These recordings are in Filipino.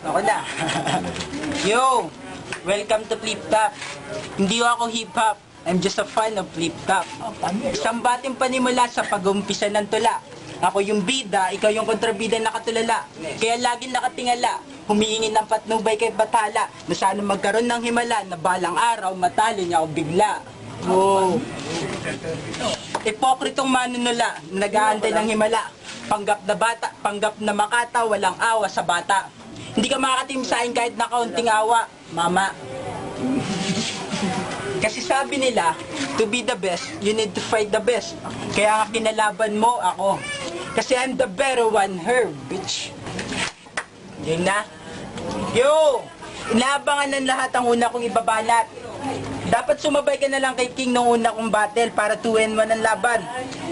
Ako na. Yo! Welcome to Flip Top. Hindi ako hip-hop. I'm just a fan of Flip Top. Isang bating panimula sa pag-umpisa ng tula. Ako yung bida, ikaw yung kontrabida nakatulala. Kaya laging nakatingala, humihingi ng patnubay kay Bathala, na sana magkaroon ng himala, na balang araw matalo niya ako bigla. Wow! Ipokritong manunula, nag-aantay ng himala. Panggap na bata, panggap na makata, walang awa sa bata. Hindi ka makakatim sa akin kahit na kaunting awa, mama. Kasi sabi nila, to be the best, you need to fight the best. Kaya nga kinalaban mo ako. Kasi I'm the better one, her, bitch. Yun na. Yo! Inaabangan ng lahat ang una kong ibabanat. Dapat sumabay ka na lang kay King nung una kong battle para 2-1 ang laban.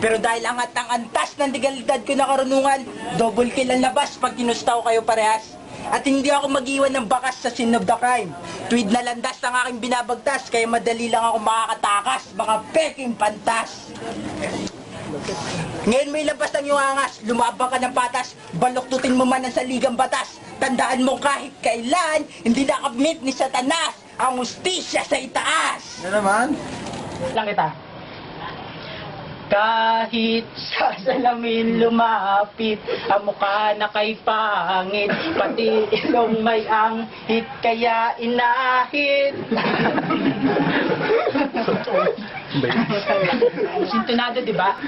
Pero dahil angat ang antas ng legalidad ko na karunungan, double kill ang labas pag kinustaw kayo parehas. At hindi ako mag-iwan ng bakas sa scene of the crime. Tuwid na landas ang aking binabagtas, kaya madali lang ako makakatakas, mga peking pantas. Ngayon may labas ang iyong angas, lumabang ka ng patas, baloktutin mo man ang saligang batas. Tandaan mo kahit kailan, hindi nakamit ni Satanas ang ustisya sa itaas. Ano naman? Lang kita. Kahit sa salamin lumapit, ang mukha na kay pangit, pati ilong may anghit, kaya inahit. Sintonado, di ba?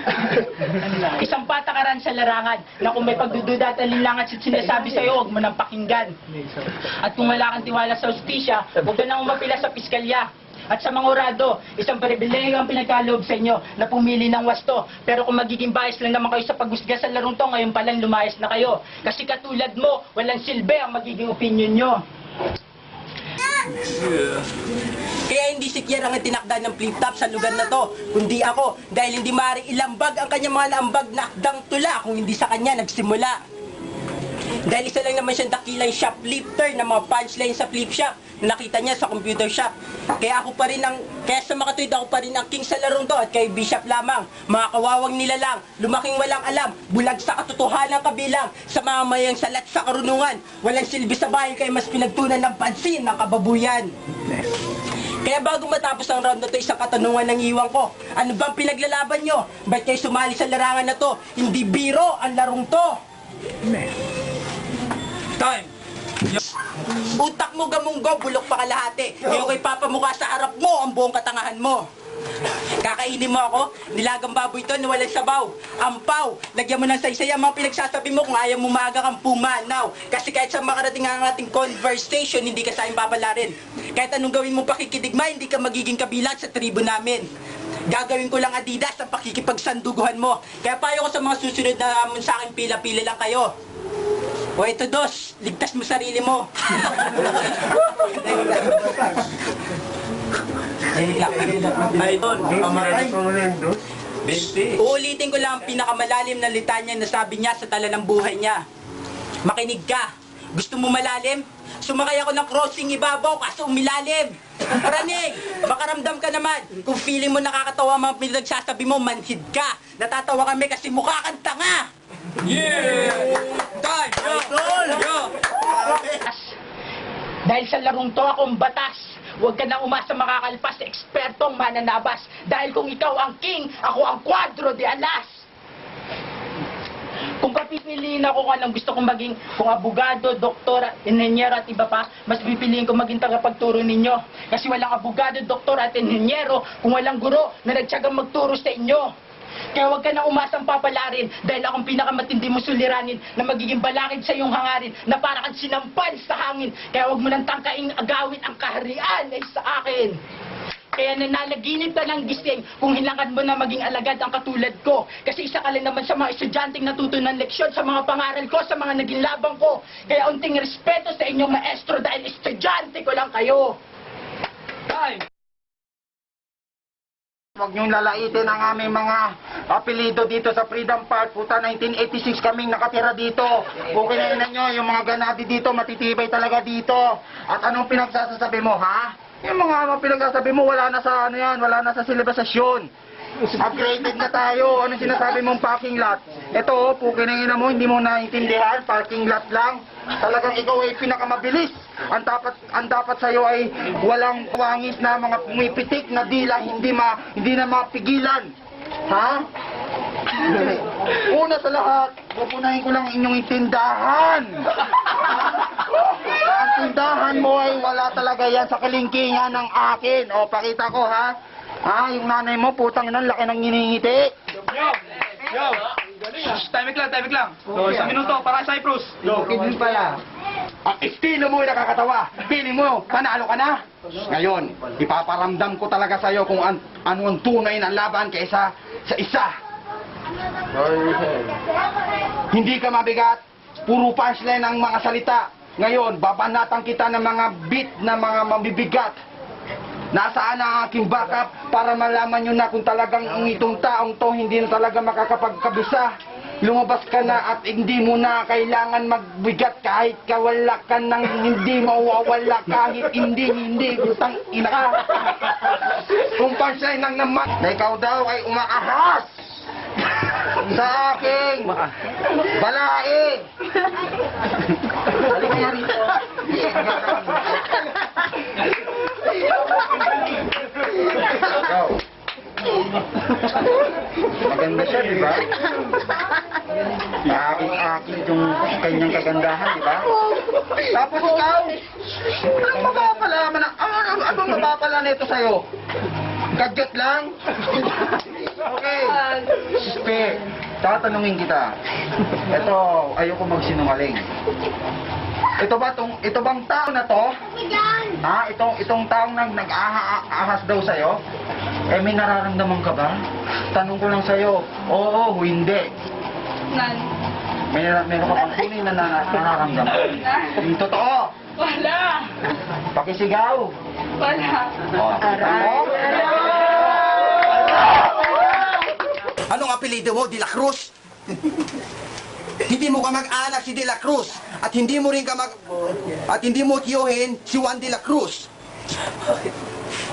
Isang patakaran sa larangan na kung may pagdududa at alinlangan at sinasabi sa'yo, huwag mo nang pakinggan. At kung wala kang tiwala sa ustisya, huwag ka nang umapila sa piskalya. At sa mga orado, isang pribileyo ang pinagkaloob sa inyo na pumili ng wasto. Pero kung magiging bias lang naman kayo sa paghusga sa larong to, ngayon palang lumayas na kayo. Kasi katulad mo, walang silbi ang magiging opinion nyo. Kaya hindi si Kier ang tinakda ng Flip Top sa lugar na to, kundi ako, dahil hindi maaaring ilambag ang kanyang mga naambag na akdang tula kung hindi sa kanya nagsimula. Dahil isa lang naman siyang dakilang shoplifter ng mga punchline sa flip shop na nakita niya sa computer shop. Kaya sa makatuwid ako pa rin ang king sa larong to at kay Bishop lamang. Mga kawawang nilalang, lumaking walang alam, bulag sa katotohanan kabilang, sa mga mayang salat sa karunungan, walang silbi sa bahay kaya mas pinagtunan ng pansin ng kababuyan. Kaya bago matapos ang round na to, isang katanungan ng iwan ko. Ano bang pinaglalaban nyo? Ba't kayo sumali sa larangan na to? Hindi biro ang larong to. Time! Utak mo gamunggo, bulok pa kalahati. Ngayon ko'y papamukha sa harap mo ang buong katangahan mo. Kakainin mo ako, nilagang baboy to na walang sabaw. Ampaw, lagyan mo ng saysay ang mga pinagsasabi mo kung ayaw mo maaga kang pumanaw. Kasi kahit sa makarating ang ating conversation, hindi ka sa akin papalarin. Kahit anong gawin mo pakikidigma, hindi ka magiging kabilang sa tribo namin. Gagawin ko lang Adidas ang pakikipagsanduguhan mo. Kaya payo ko sa mga susunod na hamon sa akin, pila-pila lang kayo. O ito dos, ligtas mo sarili mo. Idol, uulitin ko lang ang pinakamalalim na litanya na sabi niya sa tala ng buhay niya. Makinig ka. Gusto mo malalim? Sumakay ako ng crossing ibabaw kaso umilalim. Paranig, makaramdam ka naman. Kung feeling mo nakakatawa mga pinagsasabi mo, manhid ka. Natatawa kami kasi mukha kang tanga. Yeah! Time! Yo! Dahil sa larong to akong batas, huwag ka nang umasa makakalpas sa ekspertong mananabas. Dahil kung ikaw ang king, ako ang kwadro de alas. Kung papipiliin ako kung anong gusto kong maging, kung abogado, doktor, inhenyero at iba pa, mas pipiliin ko maging tagapagturo ninyo. Kasi walang abogado, doktor at inhenyero kung walang guro na nagtsagang magturo sa inyo. Kaya huwag ka na umasang papalarin dahil akong pinakamatindi mo suliranin na magiging balakid sa iyong hangarin na para kang sinampan sa hangin. Kaya huwag mo nang tangkaing agawin ang kaharian ay sa akin. Kaya nanalaginip ka ng gising kung hinangad mo na maging alagad ang katulad ko. Kasi isa ka lang naman sa mga estudyanteng natuto ng leksyon sa mga pangaral ko, sa mga naging labang ko. Kaya unting respeto sa inyong maestro dahil estudyante ko lang kayo. Time! Huwag niyong lalaitin ang aming mga apelido dito sa Freedom Park. Puta, 1986 kaming nakatira dito. Okay na inan nyo, yung mga ganadi dito, matitibay talaga dito. At anong pinagsasabi mo, ha? Yung mga pinagsasabi mo, wala na sa ano yan, wala na sa silibasasyon. Upgraded na tayo. Anong sinasabi mong parking lot? Ito, pukinangina mo, hindi mo naintindihan. Parking lot lang. Talagang ikaw ay pinakamabilis. Ang dapat sa'yo ay walang wangis na mga pumipitik na dila, hindi na mapigilan. Ha? Una sa lahat, pupunahin ko lang inyong tindahan. Ang tindahan mo ay wala talaga yan sa kalingkingan ng akin. O, pakita ko ha. Ha, yung nanay mo, putang ina, laki ng nginingiti. Yo! Timing lang. So, isang minuto para sa Cyprus. Kidin pala. Ang estilo mo ay nakakatawa. Piling mo, panalo ka na. Ngayon, ipaparamdam ko talaga sa'yo kung ano ang tunay na laban kaysa sa isa. Hindi ka mabigat. Puro punchline ang mga salita. Ngayon, babanatan kita ng mga beat na mga mabibigat. Nasaan ang aking backup para malaman nyo na kung talagang itong taong to hindi na talaga makakapagkabisa. Lumabas ka na at hindi mo na kailangan magbigat kahit kawala ka ng hindi mawawala kahit hindi utang ina ka. Kung punchline lang naman na ikaw daw ay umaahas sa aking balae. Halika nga rito. Ikaw. Maganda siya, di ba? Aking yung kanyang kagandahan, di ba? Tapos ikaw, anong mapapalaman na, anong mapapala nito sa'yo? Gadget lang? Okay. Spe, tatanungin kita. Ito, ayoko magsinungaling. Ito bang tao na to? Ha? Itong taong nag-ahas daw sa'yo? Eh, may nararamdaman ka ba? Tanong ko lang sa'yo, oo o hindi? Meron ka bang tunay na nararamdaman? Yung totoo? Wala! Pakisigaw? Wala! Ano? Anong apelido mo, De La Cruz? Hindi mo ka mag-anak si De La Cruz at hindi mo tiyuhin si Juan De La Cruz.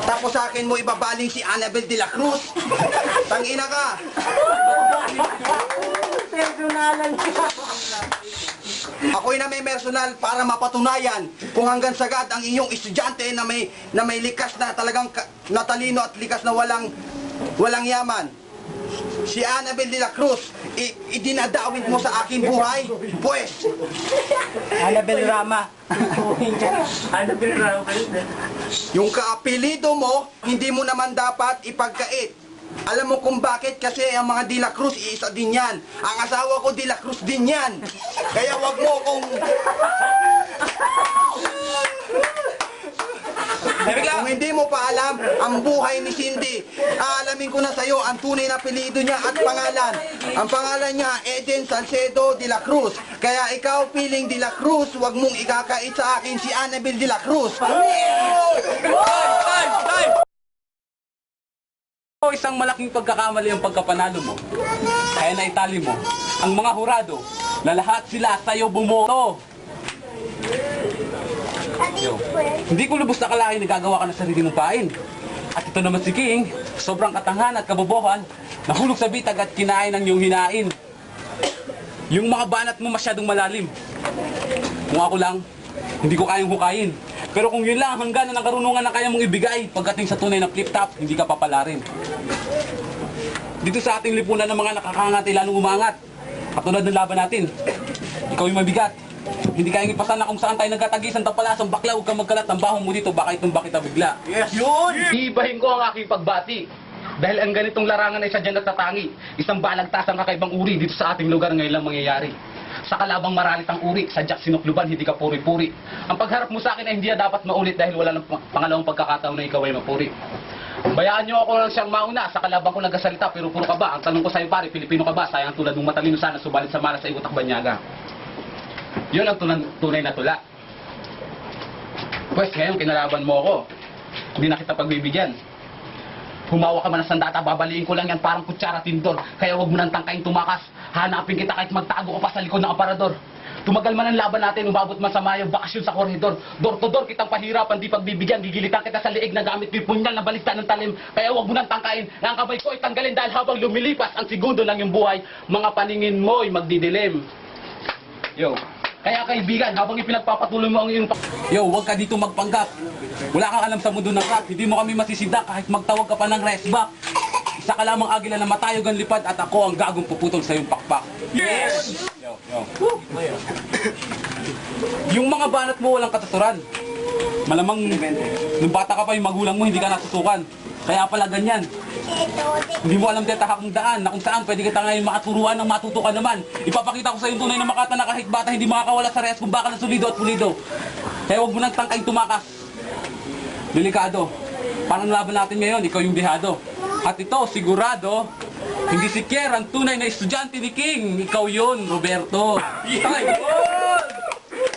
Tapos sa akin mo ibabaling si Annabel De La Cruz. Tangina ka. Personalan ka. Ako'y na may personal para mapatunayan kung hanggang sagad ang iyong estudyante na may likas na talagang natalino at likas na walang yaman. Si Annabel De La Cruz, idinadawit mo sa aking buhay, pues. Annabel Rama. Annabel Rama. Yung kaapelido mo, hindi mo naman dapat ipagkait. Alam mo kung bakit? Kasi ang mga De La Cruz, isa din yan. Ang asawa ko, De La Cruz din yan. Kaya wag mo kung... Kung hindi mo pa alam ang buhay ni Cindy, aalamin ko na sa'yo ang tunay na apelido niya at pangalan. Ang pangalan niya, Eden Salcedo De La Cruz. Kaya ikaw, piling De La Cruz, wag mong ikakait sa akin si Annabel De La Cruz. Isang malaking pagkakamali ang pagkapanalo mo. Kaya naitali mo ang mga hurado na lahat sila sa'yo bumoto. Yo, hindi ko lubos nakalain na gagawa ka ng sarili mong pain. At ito naman si King, sobrang katangahan at kabobohan, nahulog sa bitag at kinain ng iyong hinain. Yung mga banat mo masyadong malalim. Kung ako lang, hindi ko kayang hukayin. Pero kung yun lang, hanggang na ng karunungan na kaya mong ibigay, pagdating sa tunay na flip-top, hindi ka papalarin. Dito sa ating lipunan ng mga nakakaangat ay lalong umangat. Katulad ng laban natin, ikaw yung mabigat. Hindi kayang ipasa na kung saan tayo nagkatagisan tapalasang bakla, huwag kang magkalat ng bahong mo dito, baka itumba kita bigla. Yes, yun! Iibahin ko ang aking pagbati. Dahil ang ganitong larangan ay sadyang nagtatangi. Isang balagtas ang kakaibang uri dito sa ating lugar ngayon lang mangyayari. Sa kalabang maralit ang uri, sadyak sinukluban, hindi ka puri-puri. Ang pagharap mo sa akin ay hindi na dapat maulit dahil wala ng pangalawang pagkakataon na ikaw ay mapuri. Bayaan niyo ako lang siyang mauna, sa kalabang ko nagkasalita, pero puro ka ba? Ang tanong ko sa'yo pare, Pilipino ka ba? Sayang tulad ng matalino sana, subalit sa malas sa igutak banyaga. Yun ang tunay na tula. Pues ngayon, kinalaban mo ako. Hindi na kita pagbibigyan. Humawa ka man ng sandata, babaliin ko lang yan parang kutsara tindor. Kaya wag mo nang tangkaing tumakas. Hanapin kita kahit magtago ka pa sa likod ng aparador. Tumagal man ang laban natin, umabot man sa mayang bakasyon sa koridor. Door to door kitang pahirapan, di pagbibigyan, gigilitan kita sa liig na gamit may punyal na baliktad ng talim. Kaya huwag mo nang tangkain na ang kamay ko ay tanggalin dahil habang lumilipas ang segundo ng iyong buhay, mga paningin mo ay magdidilim. Yo. Kaya kaibigan, habang ipinagpapatuloy mo ang iyong Yo, huwag ka dito magpanggap. Wala kang alam sa mundo ng rap. Hindi mo kami masisindak kahit magtawag ka pa ng resback. Isa ka lamang agila na matayog ang lipad at ako ang gagong puputol sa iyong pakpak. Yes! Yo. Yung mga banat mo walang katuturan. Malamang nung bata ka pa yung magulang mo hindi ka natutukan. Kaya pala ganyan. Hindi mo alam detahak ng daan na kung saan pwede kita ngayon makaturuan ng matutukan naman. Ipapakita ko sa iyo tunay na makata na kahit bata hindi makakawala sa rehas kung baka na solido at pulido. Kaya huwag mo nang tangkaing tumakas. Delikado. Parang laban natin ngayon, ikaw yung dihado. At ito, sigurado, hindi si Kier ang tunay na estudyante ni King. Ikaw yun, Roberto.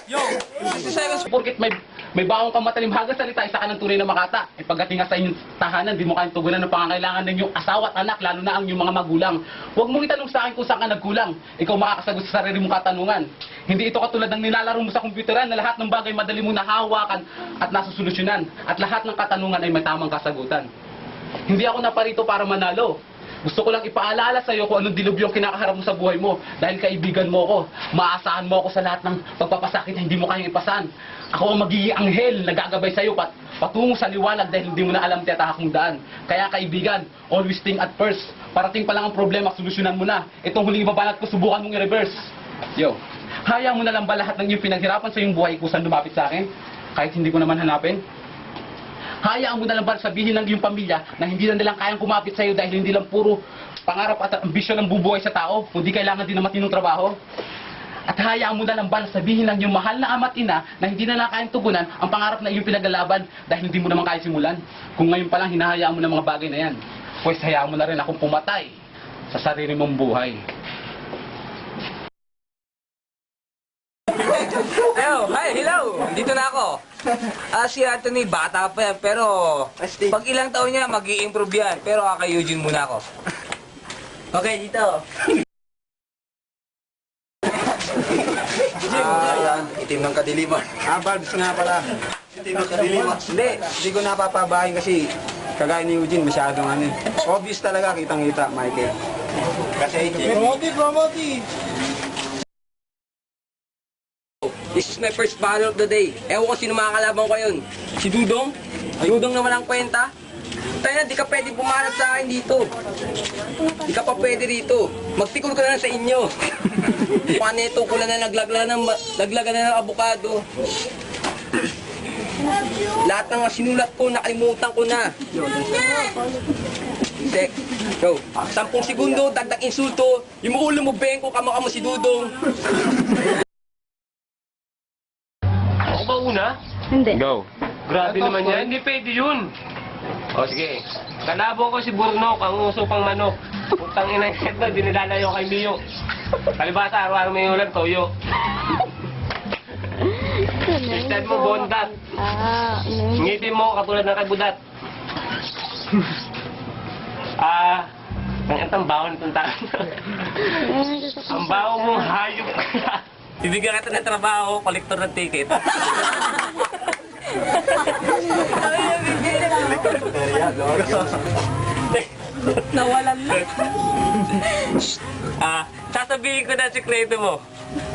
Yo, 60 seconds. Porkit may baong kang matalimhaga salita, isa ka ng tunay na makata. E pagdating nga sa inyong tahanan, di mo kayang tugunan ng pangangailangan ng iyong asawa at anak, lalo na ang iyong mga magulang. Huwag mong itanong sa akin kung saan ka nagkulang. Ikaw makakasagot sa sarili mong katanungan. Hindi ito katulad ng nilalaro mo sa kompyuteran na lahat ng bagay madali mong nahawakan at nasusolusyonan. At lahat ng katanungan ay may tamang kasagutan. Hindi ako naparito para manalo. Gusto ko lang ipaalala sa iyo kung anong dilubyong kinakaharap mo sa buhay mo. Dahil kaibigan mo ako, maasahan mo ako sa lahat ng pagpapasakit na hindi mo kayang ipasan. Ako ang magiging anghel na gagabay sa iyo patungo sa liwanag dahil hindi mo na alam tiyatahak mong daan. Kaya kaibigan, always think at first. Parating pa lang ang problema, solusyonan mo na. Itong huling ibabanat ko, subukan mong i-reverse. Yo, hayaan mo na lang ba lahat ng iyong pinaghirapan sa iyong buhay kusan lumapit sa akin? Kahit hindi ko naman hanapin? Hayaan mo na lang ba sabihin ng iyong pamilya na hindi na nilang kayang kumapit sa iyo dahil hindi lang puro pangarap at ambisyon ang bubuhay sa tao, kundi kailangan din ng matinong trabaho? At hayaan mo na lang ba sabihin ng iyong mahal na ama't ina na hindi na lang kayang tugunan ang pangarap na iyong pinaglalaban dahil hindi mo naman kaya simulan? Kung ngayon pa lang hinahayaan mo ng mga bagay na yan, pues hayaan mo na rin akong pumatay sa sarili mong buhay. Ayo, hi, hello! Dito na ako. Si Anthony, bata pa yan, pero pag ilang taon niya, mag-i-improve yan. Pero kay Eugene muna ako. Okay, dito. Ayan, itim ng kadiliman. Barbs nga pala. Itim ng kadiliman. Hindi ko napapabahin kasi kagaya ni Eugene masyadong ano. Obvious talaga, kitang-kita, Michael. Kasi This is my first battle of the day. Ewan ko sino makakalaban ko yun. Si Dudong? Dudong naman ang kwenta. Tayo na, di ka pwede pumarap sa akin dito. Di ka pa pwede rito. Magtikol ka na lang sa inyo. Paneto ko na laglagan na ng abukado. Lahat ng sinulat ko, nakalimutan ko na. Go. 10 segundo, dagdag insulto. Yung ulo mo, bengko, kamukha mo si Dudong. Ako ba una? Hindi. Go. Grabe naman yan. Hindi pwede yun. O sige. Kalabo ko si Burnok, ang uso pang manok. Putang ina ito, dinilalayo kay Mio. Kalibasa, araw-araw may ulan, toyo. Instead mo, bondat. Ngipin mo, katulad ng kay Budat. Ang baho nitong tao. Ang baho mong hayop. Ibigyan kita ng trabaho, kolektor ng ticket. Nawalan na. Sasabihin ko na ang sikreto mo.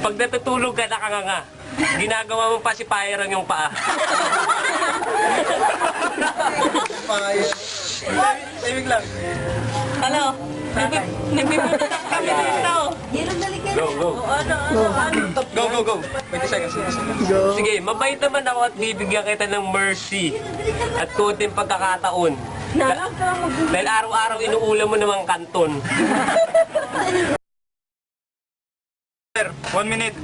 Pag natutulog ka, nakanganga. Ginagawa mo pa si Pyron yung paa. Tahimik lang. Ano? Nagbibuta na kami dito. Go. 20 seconds. Sige, mabait naman ako at bibigyan kita ng mercy at kunting pagkakataon. Dahil araw-araw inuulam mo namang kanton. 1 minute.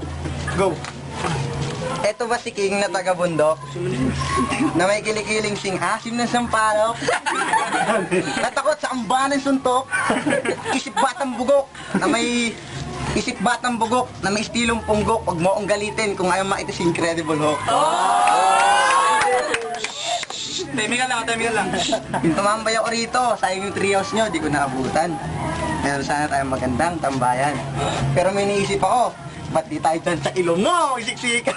Go. Eto ba si King na taga-bundok? Na may kilikiling singhasim ng sampalok? Natakot sa ambanan suntok? Isip batang bugok na may estilong punggok. Huwag mo akong galitin kung ayaw makita si Incredible Hulk. Tahimik lang. Yung tumambay ako rito, sayang yung 3 hours nyo, di ko naabutan. Meron sana tayong magandang tambayan. Pero may naisip ako, Ba't di tayo dyan sa ilong mo, siksika?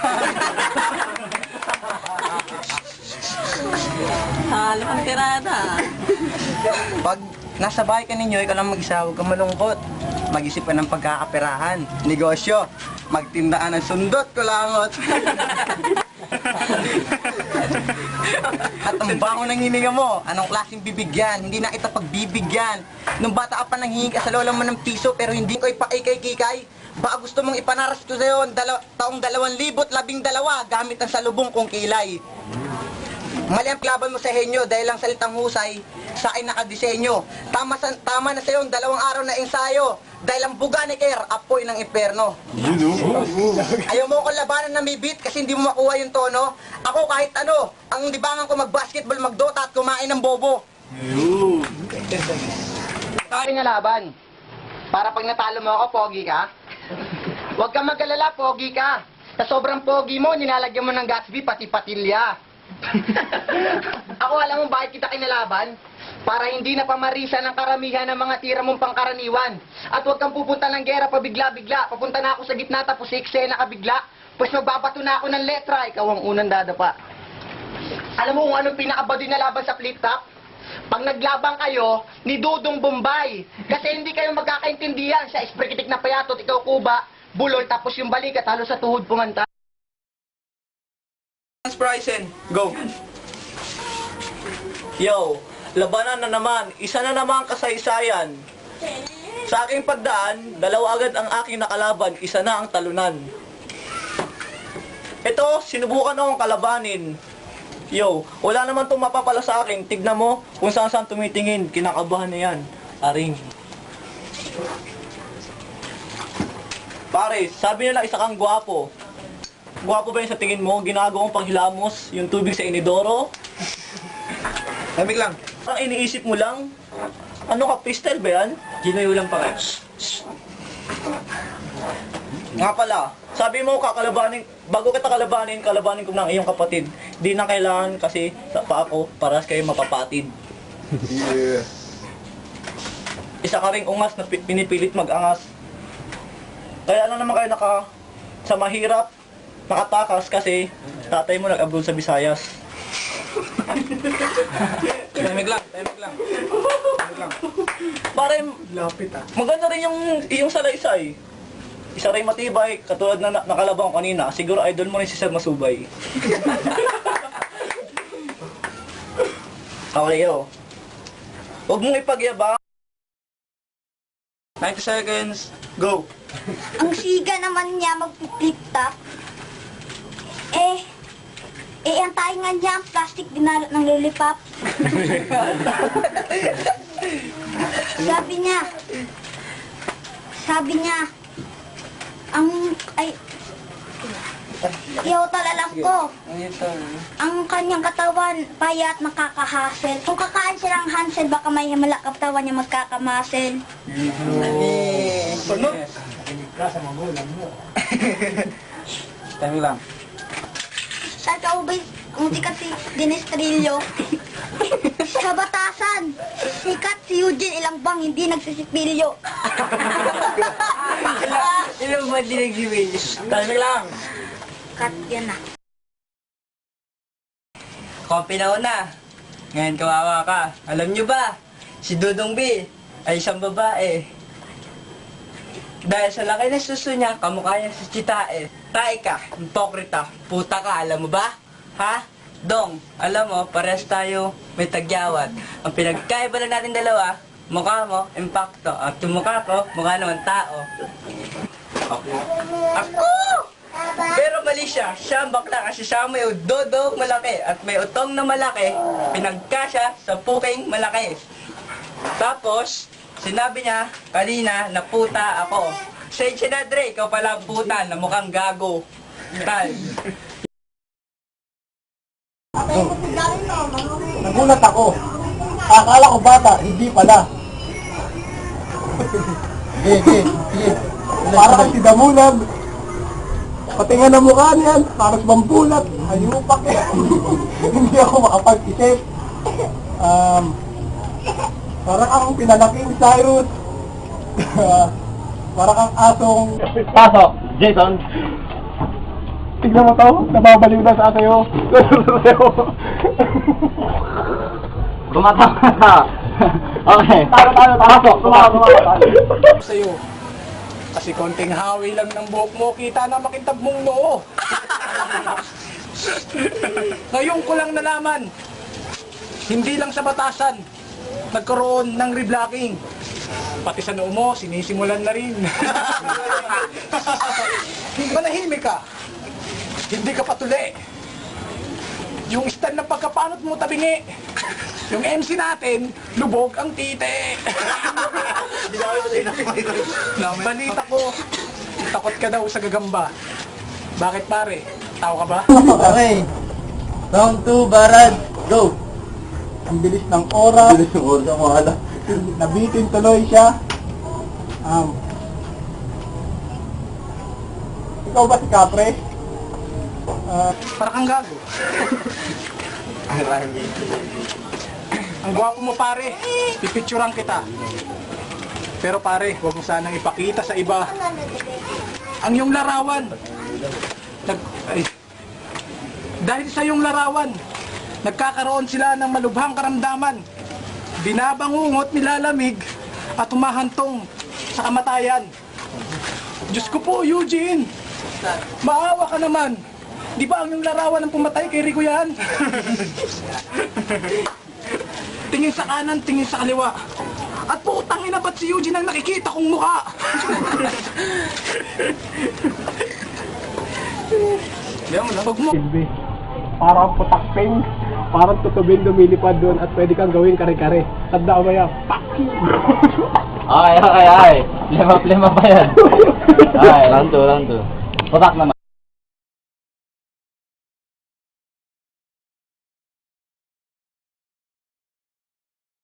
Halo ang tirada. Pag nasa bahay ka ninyo, ikaw lang mag-isa, huwag kang malungkot. Mag-isip ka ng pagkakaperahan, negosyo, magtindaan ng sundot, kulangot. At ang bango ng hininga mo, anong klaseng bibigyan? Hindi na kita pagbibigyan. Nung bata ka pa nanghingi ka sa lola mo ng piso, pero hindi ko ipaikay-kikay. Baka gusto mong ipanaras ko sa'yo taong 2012 gamit ang salubong kong kilay. Mali ang laban mo sa henyo dahil ang salitang husay sa akin nakadisenyo. Tama na sa'yo ang 2 araw na ensayo dahil ang buga ni Ker, apoy ng imperno. Ayaw mo ko labanan na may beat kasi hindi mo makuha yung tono. Ako kahit ano, ang libangan ko mag-basketball, mag-dota at kumain ng bobo. Tayo nga laban. Para pag natalo mo ako, pogi ka. Huwag kang mag-alala, pogi ka. Sa sobrang pogi mo, nilalagyan mo ng Gatsby, pati patilya. Ako alam mo bakit kita kinalaban? Para hindi na pamarisa ng karamihan ng mga tira mong pangkaraniwan. At huwag kang pupunta ng gera pabigla-bigla. Papunta na ako sa gitna tapos sa eksena kabigla. Pues magbabato na ako ng letra, ikaw ang unang dadapa. Alam mo kung anong pinakabadi na laban sa flip top? Pag naglaban kayo, ni Dudong Bombay. Kasi hindi kayo magkakaintindihan. Siya isprikitik na payatot, ikaw kuba, bulol, tapos yung balikat halos sa tuhod pumanta. Sprysen, go. Yo, labanan na naman. Isa na naman kasaysayan. Sa aking pagdaan, 2 agad ang aking nakalaban. Isa na ang talunan. Ito, sinubukan akong kalabanin. Yo, wala naman itong mapapala sa akin. Tignan mo kung saan tumitingin. Kinakabahan na yan. Aring. Pare, sabi nila isa kang gwapo. Gwapo ba yun sa tingin mo? Ginagawang panghilamos, yung tubig sa inidoro? Lamig lang. Ang iniisip mo lang? Ano ka, pistol ba yan? Ginoy ulang pa kayo. Nga pala, sabi mo bago kita kalabanin ko ng iyong kapatid. Di na kailangan kasi sa pa ako, paras kayo mapapatid. Yeah. Isa ka ring ungas na pinipilit mag-angas. Kaya ano naman kayo sa mahirap, nakatakas kasi tatay mo nag-abroad sa Visayas. Lamig lang. Pare, maganda rin yung salaysay. Isa rin matibay, katulad na nakalabang ko kanina. Siguro idol mo rin si Sir Masubay. Okay, yo. Huwag mong ipagyabang. 90 seconds, go! Ang siga naman niya mag-flip top. Ang tainga niya ang plastic dinalot ng lollipop. Sabi niya, Iyotal alam ko. Ang kanyang katawan, payat, makakahasel. Kung kakain siya ng Hansel, baka may himala katawan niya magkakamasel. Lamig lang. Sa kaubay, ang sikat si Dinestrillo. Sa batasan, sikat si Eugene, ilang bang hindi nagsisipilyo. Ilang ba dinag-giwil? Lamig lang! Kat yan na. Kompi na una. Ngayon kawawa ka. Alam nyo ba, si Dudong B ay isang babae. Dahil sa laki na suso niya, kamukha niya si Chitae. Tae ka, hipokrita, puta ka, alam mo ba? Ha? Dong, alam mo, parehas tayo may tagyawat. Ang pinagkaiba lang natin dalawa, mukha mo, impacto. At yung mukha ko, mukha naman tao. Ako! Pero mali siya, siya ang bakla kasi siya may udodog malaki at may utong na malaki, pinagka siya sa puking malaki. Tapos, sinabi niya kanina na puta ako. Say na Dre, ikaw pala ang puta na mukhang gago. Tal. Nagulat ako. Akala ko bata, hindi pala. Sige. Para kang si Damulag. Pati nga na mukha niyan, parang bambulat. Hayupak eh. Hindi ako makapag-isip. Parang akong pinalaking Cyrus. Parang kang asong... Pasok! Jason, Tignan mo to, nababaliw na sa sa'yo. tumatawa ka. Okay. Pasok. Sa'yo. Kasi konting hawi lang ng buhok mo, kita na makintab mong noo. Ngayon ko lang nalaman, hindi lang sa batasan, nagkaroon ng reblocking. Pati sa noo mo, sinisimulan na rin. Manahimik ka. Hindi ka patuli. Yung stand ng pagkapanot mo tabingi. Yung MC natin, lubog ang tite. Balita ko, takot ka daw sa gagamba. Bakit pare? Tao ka ba? Okay. Round 2, Barad. Go. Ang bilis ng oras. Bilis ng oras, ang wala. Nabitin tuloy siya. Ikaw ba si Capre? Para kang gago. Ang gwapo mo pare, pipicturean kita. Pero pare, huwag mo sanang ipakita sa iba ang iyong larawan. Dahil sa iyong larawan, nagkakaroon sila ng malubhang karamdaman. Binabangungot, nilalamig, at humahantong sa kamatayan. Diyos ko po, Eugene! Maawa ka naman! Di ba ang iyong larawan ng pumatay kay Rico yan? Tingin sa kanan, tingin sa kaliwa. At putang ina, ba't si Eugene ang nakikita kong mukha? Huwag mo. Parang putakping, parang tutubing lumilipad doon at pwede kang gawin kare-kare. Tandaan mo yan, fuck you! Okay. Lema pa yan. Okay, round 2. Patak naman.